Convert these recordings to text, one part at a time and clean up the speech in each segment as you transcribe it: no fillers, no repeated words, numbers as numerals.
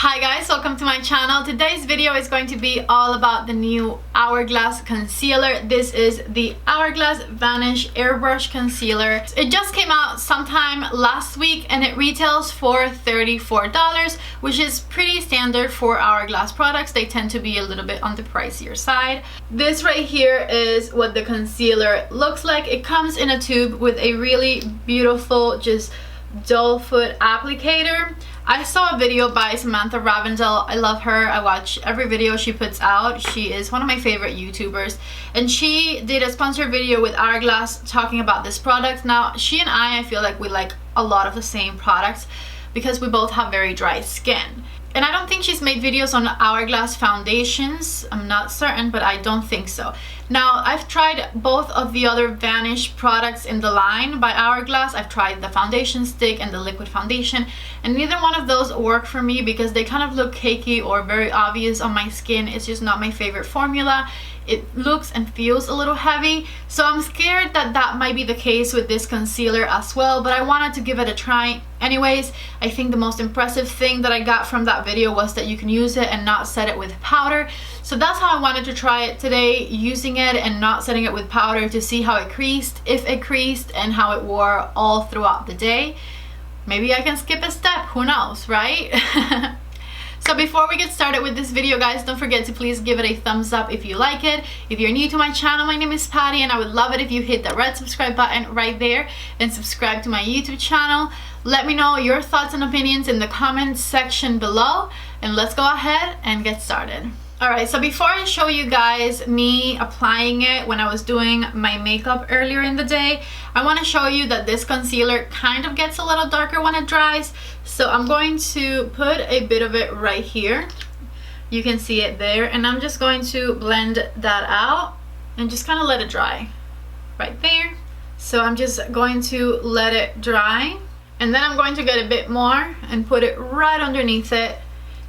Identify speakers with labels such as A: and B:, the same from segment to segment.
A: Hi guys, welcome to my channel. Today's video is going to be all about the new Hourglass Concealer. This is the Hourglass Vanish Airbrush Concealer. It just came out sometime last week and it retails for $34, which is pretty standard for Hourglass products. They tend to be a little bit on the pricier side. This right here is what the concealer looks like. It comes in a tube with a really beautiful, just doe foot applicator. I saw a video by Samantha Ravendell. I love her. I watch every video she puts out. She is one of my favorite YouTubers, and she did a sponsored video with Hourglass talking about this product. Now, she and I feel like we like a lot of the same products because we both have very dry skin. And I don't think she's made videos on Hourglass foundations. I'm not certain, but I don't think so. Now, I've tried both of the other Vanish products in the line by Hourglass. I've tried the foundation stick and the liquid foundation, and neither one of those work for me because they kind of look cakey or very obvious on my skin. It's just not my favorite formula. It looks and feels a little heavy, so I'm scared that that might be the case with this concealer as well, but I wanted to give it a try anyways. I think the most impressive thing that I got from that video was that you can use it and not set it with powder. So that's how I wanted to try it today, using it and not setting it with powder to see how it creased, if it creased, and how it wore all throughout the day. Maybe I can skip a step, who knows, right? So before we get started with this video, guys, don't forget to please give it a thumbs up if you like it. If you're new to my channel, my name is Patty, and I would love it if you hit that red subscribe button right there and subscribe to my YouTube channel. Let me know your thoughts and opinions in the comments section below, and let's go ahead and get started. Alright, so before I show you guys me applying it when I was doing my makeup earlier in the day, I want to show you that this concealer kind of gets a little darker when it dries. So I'm going to put a bit of it right here. You can see it there, and I'm just going to blend that out and just kind of let it dry right there. So I'm just going to let it dry, and then I'm going to get a bit more and put it right underneath it.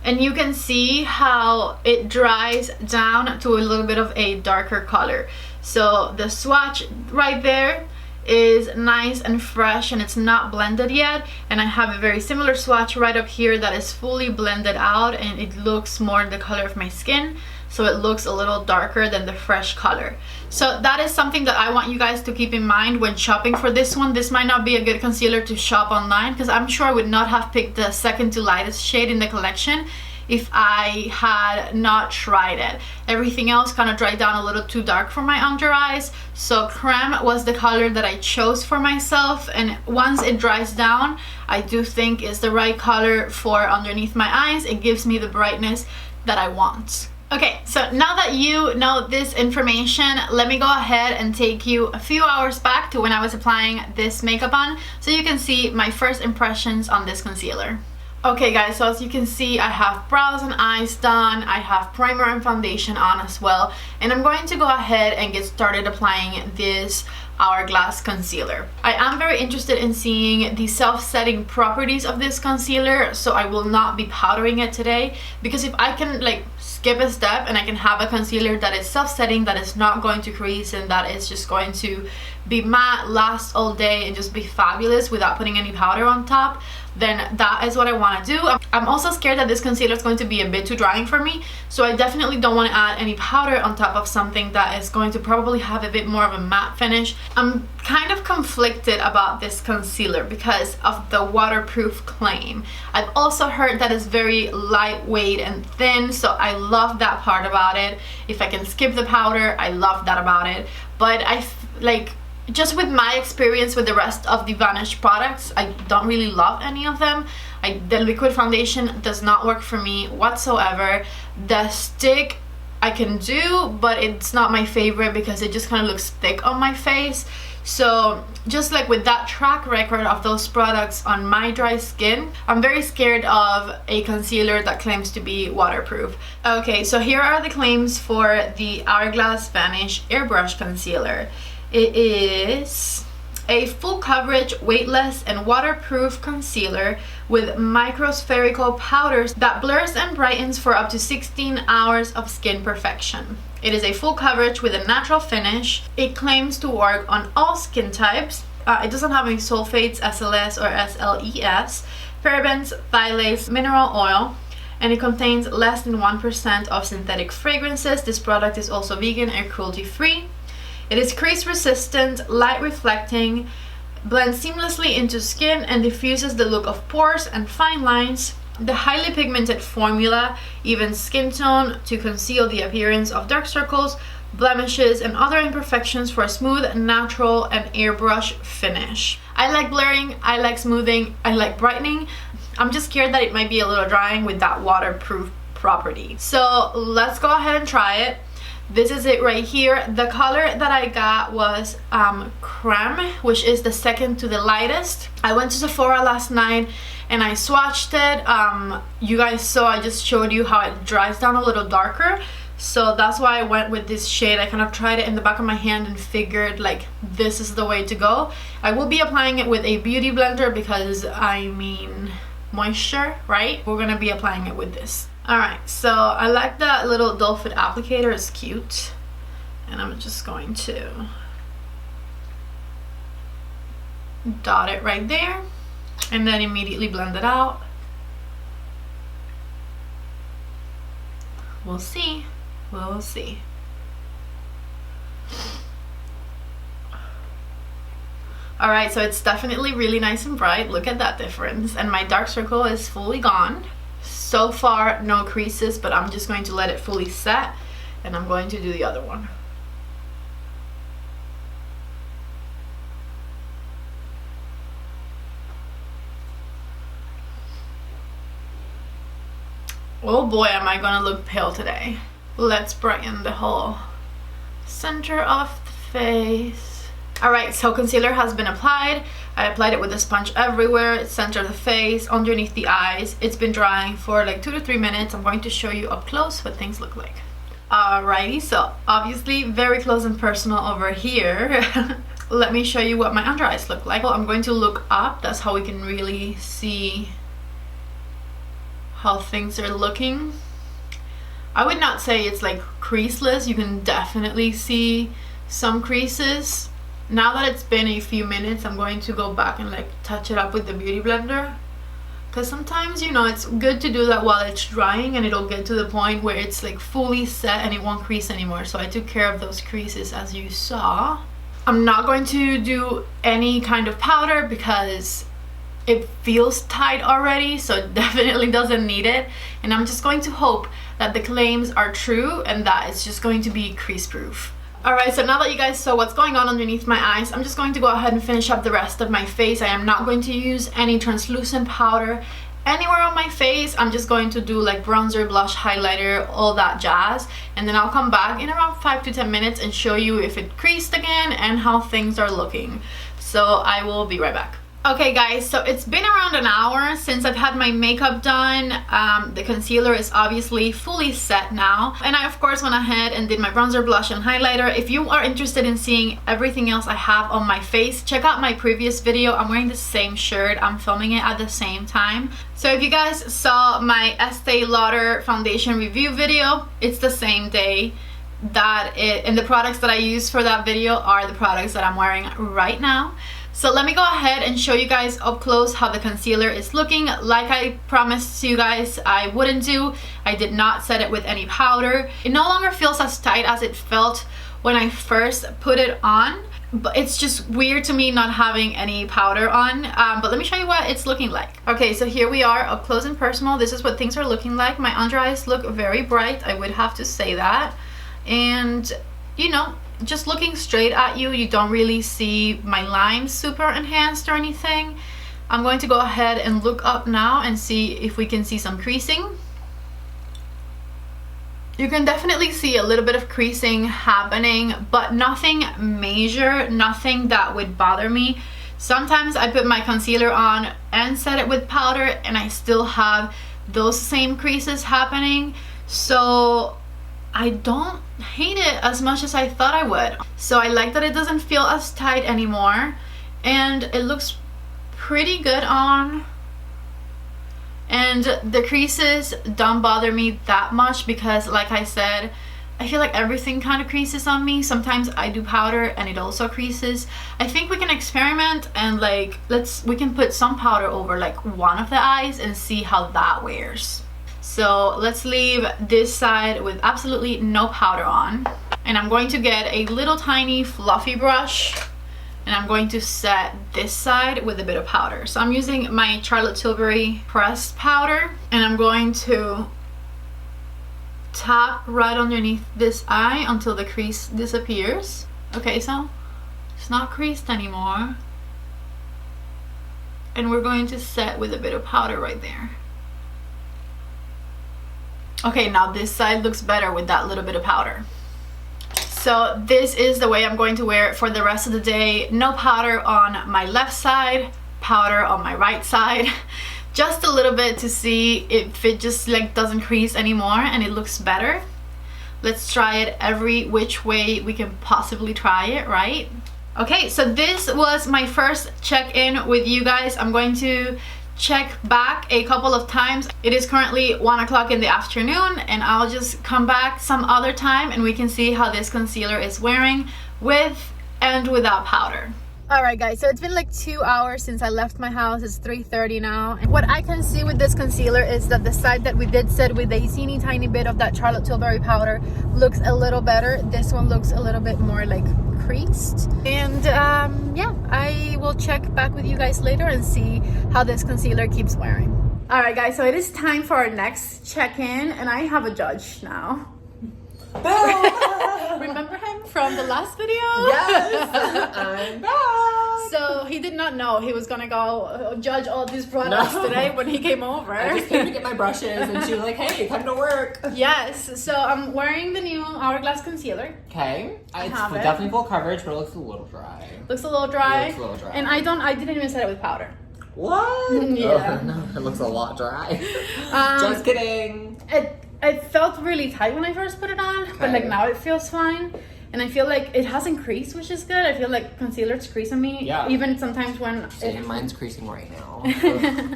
A: And you can see how it dries down to a little bit of a darker color. So the swatch right there is nice and fresh and it's not blended yet. And I have a very similar swatch right up here that is fully blended out and it looks more the color of my skin. So it looks a little darker than the fresh color. So that is something that I want you guys to keep in mind when shopping for this one. This might not be a good concealer to shop online because I'm sure I would not have picked the second to lightest shade in the collection if I had not tried it. Everything else kind of dried down a little too dark for my under eyes. So creme was the color that I chose for myself, and once it dries down, I do think is the right color for underneath my eyes. It gives me the brightness that I want. Okay, so now that you know this information, let me go ahead and take you a few hours back to when I was applying this makeup on so you can see my first impressions on this concealer. Okay guys, so as you can see, I have brows and eyes done, I have primer and foundation on as well, and I'm going to go ahead and get started applying this Hourglass concealer. I am very interested in seeing the self-setting properties of this concealer, so I will not be powdering it today, because if I can like skip a step and I can have a concealer that is self-setting, that is not going to crease, and that is just going to be matte, last all day, and just be fabulous without putting any powder on top, then that is what I want to do. I'm also scared that this concealer is going to be a bit too drying for me, so I definitely don't want to add any powder on top of something that is going to probably have a bit more of a matte finish. I'm kind of conflicted about this concealer because of the waterproof claim. I've also heard that it's very lightweight and thin, so I love that part about it. If I can skip the powder, I love that about it. But just with my experience with the rest of the Vanish products, I don't really love any of them. The liquid foundation does not work for me whatsoever. The stick I can do, but it's not my favorite because it just kind of looks thick on my face. So just like with that track record of those products on my dry skin, I'm very scared of a concealer that claims to be waterproof. Okay, so here are the claims for the Hourglass Vanish Airbrush Concealer. It is a full coverage, weightless, and waterproof concealer with microspherical powders that blurs and brightens for up to 16 hours of skin perfection. It is a full coverage with a natural finish. It claims to work on all skin types. It doesn't have any sulfates, SLS, or SLES, parabens, phthalates, mineral oil. and it contains less than 1% of synthetic fragrances. This product is also vegan and cruelty-free. It is crease resistant, light reflecting, blends seamlessly into skin, and diffuses the look of pores and fine lines. The highly pigmented formula evens skin tone to conceal the appearance of dark circles, blemishes, and other imperfections for a smooth, natural, and airbrush finish. I like blurring, I like smoothing, I like brightening. I'm just scared that it might be a little drying with that waterproof property. So let's go ahead and try it. This is it right here. The color that I got was Creme, which is the second to the lightest. I went to Sephora last night and I swatched it. You guys saw, I just showed you how it dries down a little darker. So that's why I went with this shade. I kind of tried it in the back of my hand and figured like this is the way to go. I will be applying it with a beauty blender because I mean moisture, right? We're gonna be applying it with this. Alright, so I like that little doe foot applicator, it's cute. And I'm just going to dot it right there and then immediately blend it out. We'll see. We'll see. Alright, so it's definitely really nice and bright. Look at that difference. And my dark circle is fully gone. So far, no creases, but I'm just going to let it fully set and I'm going to do the other one. Oh boy, am I gonna look pale today. Let's brighten the whole center of the face. Alright, so concealer has been applied. I applied it with a sponge everywhere, center of the face, underneath the eyes. It's been drying for like 2 to 3 minutes. I'm going to show you up close what things look like. Alrighty, so obviously very close and personal over here. Let me show you what my under eyes look like. Well, I'm going to look up. That's how we can really see how things are looking. I would not say it's like creaseless. You can definitely see some creases. Now that it's been a few minutes, I'm going to go back and like touch it up with the beauty blender, because sometimes, you know, it's good to do that while it's drying and it'll get to the point where it's like fully set and it won't crease anymore. So I took care of those creases as you saw. I'm not going to do any kind of powder because it feels tight already, so it definitely doesn't need it. And I'm just going to hope that the claims are true and that it's just going to be crease proof. Alright, so now that you guys saw what's going on underneath my eyes, I'm just going to go ahead and finish up the rest of my face. I am not going to use any translucent powder anywhere on my face. I'm just going to do like bronzer, blush, highlighter, all that jazz. And then I'll come back in around 5 to 10 minutes and show you if it creased again and how things are looking. So I will be right back. Okay guys, so it's been around an hour since I've had my makeup done. The concealer is obviously fully set now, and I of course went ahead and did my bronzer, blush, and highlighter. If you are interested in seeing everything else I have on my face, check out my previous video. I'm wearing the same shirt, I'm filming it at the same time. So if you guys saw my Estee Lauder foundation review video, it's the same day that and the products that I used for that video are the products that I'm wearing right now. So let me go ahead and show you guys up close how the concealer is looking. Like I promised you guys I wouldn't do, I did not set it with any powder. It no longer feels as tight as it felt when I first put it on, but it's just weird to me not having any powder on. But let me show you what it's looking like. Okay, so here we are up close and personal. This is what things are looking like. My under eyes look very bright, I would have to say that. And you know, just looking straight at you, you don't really see my lines super enhanced or anything. I'm going to go ahead and look up now and see if we can see some creasing. You can definitely see a little bit of creasing happening, but nothing major, nothing that would bother me. Sometimes I put my concealer on and set it with powder and I still have those same creases happening. So I don't hate it as much as I thought I would. So I like that it doesn't feel as tight anymore and it looks pretty good on. And the creases don't bother me that much because, like I said, I feel like everything kind of creases on me. Sometimes I do powder and it also creases. I think we can experiment and like we can put some powder over like one of the eyes and see how that wears. So let's leave this side with absolutely no powder on. And I'm going to get a little tiny fluffy brush and I'm going to set this side with a bit of powder. So I'm using my Charlotte Tilbury pressed powder and I'm going to tap right underneath this eye until the crease disappears. Okay, so it's not creased anymore. And we're going to set with a bit of powder right there. Okay, now this side looks better with that little bit of powder. So this is the way I'm going to wear it for the rest of the day. No powder on my left side, powder on my right side. Just a little bit to see if it just like doesn't crease anymore and it looks better. Let's try it every which way we can possibly try it, right? Okay, so this was my first check-in with you guys. I'm going to check back a couple of times. It is currently 1 o'clock in the afternoon and I'll just come back some other time and we can see how this concealer is wearing with and without powder. Alright guys, so it's been like 2 hours since I left my house. It's 3:30 now. And what I can see with this concealer is that the side that we did set with a teeny tiny bit of that Charlotte Tilbury powder looks a little better. This one looks a little bit more like creased. And yeah, I will check back with you guys later and see how this concealer keeps wearing. Alright guys, so it is time for our next check-in and I have a judge now. Remember him from the last video?
B: Yes, I'm back.
A: So he did not know he was gonna go judge all these products today when he came over.
B: I just came to get my brushes and she was like, hey, come to work.
A: Yes, so I'm wearing the new Hourglass concealer.
B: Okay, it's definitely full coverage, but it looks a little dry.
A: Looks a little dry.
B: It looks a little dry.
A: And I didn't even set it with powder.
B: What?
A: Yeah.
B: Oh, no, it looks a lot dry. Just kidding.
A: It felt really tight when I first put it on, but like now it feels fine. And I feel like it hasn't creased, which is good. I feel like concealer's creasing me.
B: Yeah.
A: Even sometimes when
B: mine's creasing right now.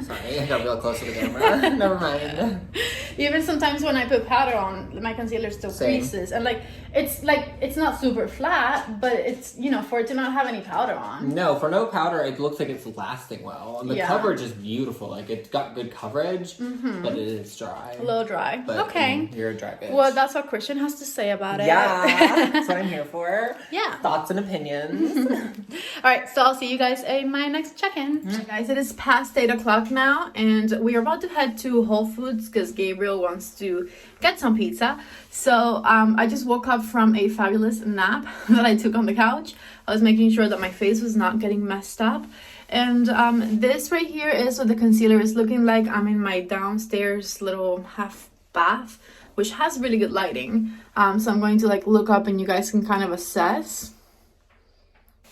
B: Sorry, I got real close to the camera. Never mind.
A: Even sometimes when I put powder on, my concealer still creases. And it's not super flat, but it's, you know, for it to not have any powder on.
B: No, for no powder, it looks like it's lasting well. And the coverage is beautiful. Like, it's got good coverage, but it is dry.
A: A little dry.
B: But,
A: okay.
B: You're a dry bitch.
A: Well, that's what Christian has to say about it.
B: Yeah, that's what I'm here for.
A: Yeah.
B: Thoughts and opinions.
A: Alright, so I'll see you guys in my next check-in. Guys, it is past 8 o'clock now, and we are about to head to Whole Foods because Gabriel wants to get some pizza. So I just woke up from a fabulous nap that I took on the couch. I was making sure that my face was not getting messed up. And this right here is what the concealer is looking like. I'm in my downstairs little half bath, which has really good lighting. So I'm going to like look up and you guys can kind of assess.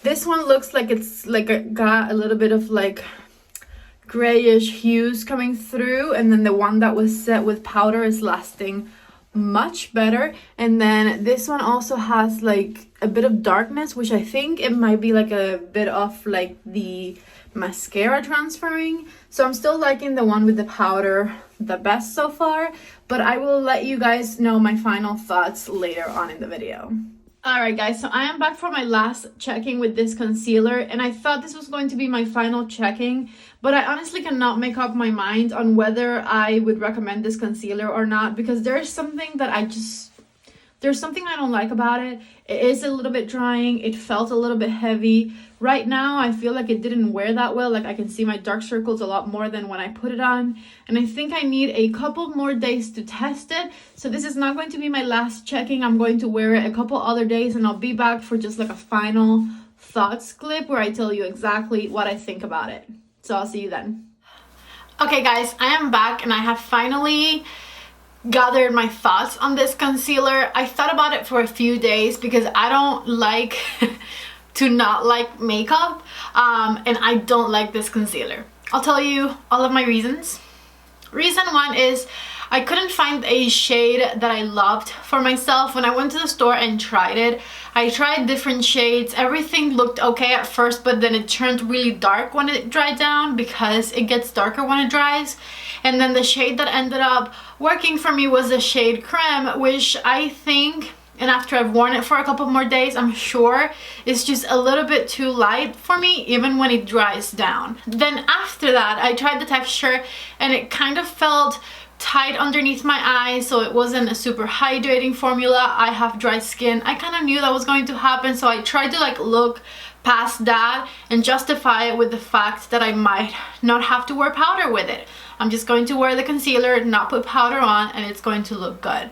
A: This one looks like it's like got a little bit of like grayish hues coming through, and then the one that was set with powder is lasting much better. And then this one also has like a bit of darkness, which I think it might be like a bit of like the mascara transferring. So I'm still liking the one with the powder the best so far, but I will let you guys know my final thoughts later on in the video. Alright guys, so I am back for my last checking with this concealer, and I thought this was going to be my final checking, but I honestly cannot make up my mind on whether I would recommend this concealer or not, because there's something that there's something I don't like about it. It is a little bit drying. It felt a little bit heavy. Right now, I feel like it didn't wear that well. Like I can see my dark circles a lot more than when I put it on. And I think I need a couple more days to test it. So this is not going to be my last checking. I'm going to wear it a couple other days and I'll be back for just like a final thoughts clip where I tell you exactly what I think about it. So I'll see you then. Okay guys, I am back and I have finally gathered my thoughts on this concealer. I thought about it for a few days because I don't like to not like makeup, and I don't like this concealer. I'll tell you all of my reasons. Reason one is I couldn't find a shade that I loved for myself. When I went to the store and tried it, I tried different shades. Everything looked okay at first, but then it turned really dark when it dried down because it gets darker when it dries. And then the shade that ended up working for me was the shade Creme, which I think, and after I've worn it for a couple more days, I'm sure it's just a little bit too light for me even when it dries down. Then after that, I tried the texture and it kind of felt tight underneath my eyes, so it wasn't a super hydrating formula. I have dry skin. I kind of knew that was going to happen, so I tried to like look past that and justify it with the fact that I might not have to wear powder with it. I'm just going to wear the concealer, not put powder on, and it's going to look good.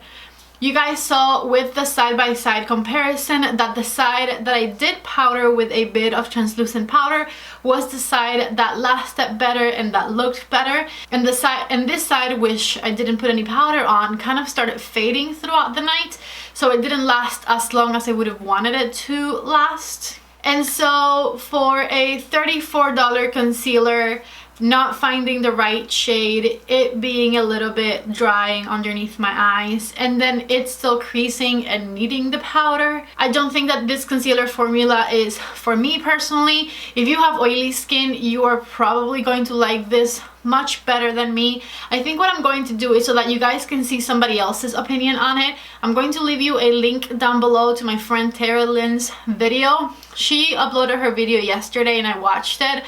A: You guys saw with the side-by-side comparison that the side that I did powder with a bit of translucent powder was the side that lasted better and that looked better. And this side, which I didn't put any powder on, kind of started fading throughout the night. So it didn't last as long as I would have wanted it to last. And so for a $34 concealer, not finding the right shade, it being a little bit drying underneath my eyes, and then it's still creasing and needing the powder, I don't think that this concealer formula is for me personally. If you have oily skin, you are probably going to like this much better than me. I think what I'm going to do is, so that you guys can see somebody else's opinion on it, I'm going to leave you a link down below to my friend Tara Lynn's video. She uploaded her video yesterday and I watched it.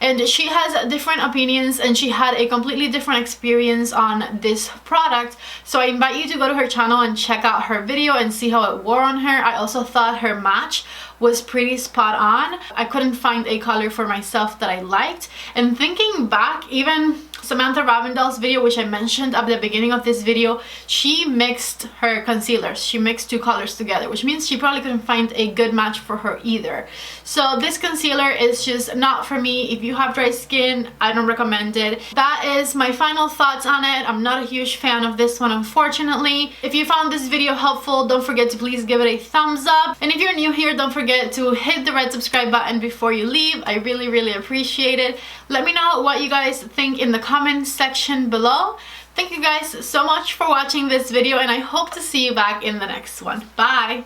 A: And she has different opinions and she had a completely different experience on this product. So I invite you to go to her channel and check out her video and see how it wore on her. I also thought her match was pretty spot on. I couldn't find a color for myself that I liked. And thinking back, even Samantha Ravindell's video, which I mentioned at the beginning of this video, she mixed her concealers. She mixed two colors together, which means she probably couldn't find a good match for her either. So this concealer is just not for me. If you have dry skin, I don't recommend it. That is my final thoughts on it. I'm not a huge fan of this one, unfortunately. If you found this video helpful, don't forget to please give it a thumbs up. And if you're new here, don't forget to hit the red subscribe button before you leave. I really appreciate it. Let me know what you guys think in the comment section below. Thank you guys so much for watching this video, and I hope to see you back in the next one. Bye!